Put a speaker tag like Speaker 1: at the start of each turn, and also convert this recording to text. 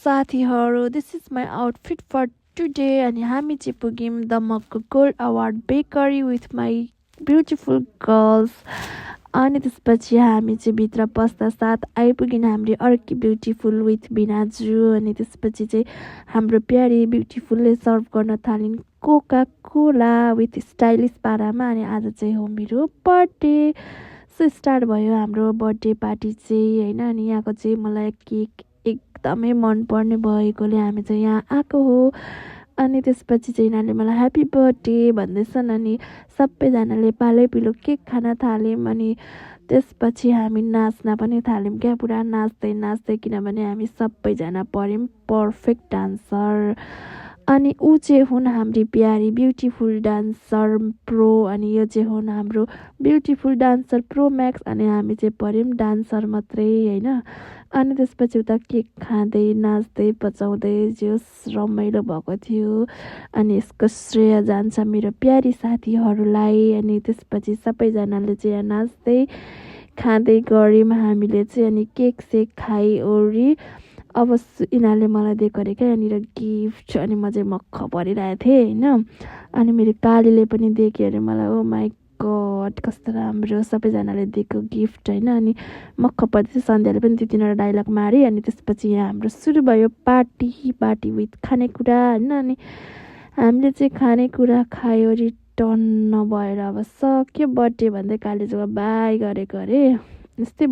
Speaker 1: साथीहरू, this is my outfit for today. अनि हामी चाहिँ पुग्यौँ दमकको gold award bakery with my beautiful girls. अनि त्यसपछि हामी चाहिँ भित्र पस्दा साथ आइपुग्यौँ हाम्रो अर्की ब्युटिफुल विथ बिनाजु। अनि त्यसपछि चाहिँ हाम्रो प्यारी ब्युटिफुलले सर्भ गर्न थालिन् कोका कोला विथ स्टाइलिस पारामा। अनि आज चाहिँ हो मेरो बर्थडे, सो स्टार्ट भयो हाम्रो बर्थडे पार्टी चाहिँ होइन। अनि यहाँको चाहिँ मलाई केक एकदमै मनपर्ने भएकोले हामी चाहिँ यहाँ आएको हो। अनि त्यसपछि चाहिँ यिनीहरूले मलाई ह्याप्पी बर्थडे भन्दैछन्। अनि सबैजनाले पालै पिलो केक खान थाल्यौँ। अनि त्यसपछि हामी नाच्न पनि थाल्यौँ क्या, पुरा नाच्दै नाच्दै, किनभने हामी सबैजना पऱ्यौँ पर्फेक्ट डान्सर। अनि ऊ चाहिँ हुन् हाम्री प्यारी ब्युटिफुल डान्सर प्रो, अनि यो चाहिँ हुन् हाम्रो ब्युटिफुल डान्सर प्रो म्याक्स। अनि हामी चाहिँ पऱ्यौँ डान्सर मात्रै होइन। अनि त्यसपछि उता केक खाँदै नाच्दै पचाउँदै जोस् रमाइलो भएको थियो। अनि यसको श्रेय जान्छ मेरो प्यारी साथीहरूलाई। अनि त्यसपछि सबैजनाले चाहिँ यहाँ नाच्दै खाँदै गऱ्यौँ हामीले चाहिँ। अनि केक सेक खाइओरी अब यिनीहरूले मलाई दिएको अरे क्या यहाँनिर गिफ्ट। अनि म चाहिँ मक्ख परिरहेको थिएँ होइन। अनि मेरो कालीले पनि दिएको अरे मलाई, ओ माई गड कस्तो राम्रो सबैजनाले दिएको गिफ्ट होइन। अनि मक्ख पर्दै सन्ध्याले पनि त्यो तिनीहरू डाइलग मारे। अनि त्यसपछि यहाँ हाम्रो सुरु भयो पार्टी विथ खानेकुरा होइन। अनि हामीले चाहिँ खानेकुरा खायो, रिटर्न भएर अब सक्यो बर्थडे भन्दै कालीसँग बाई गरेको अरे। यस्तै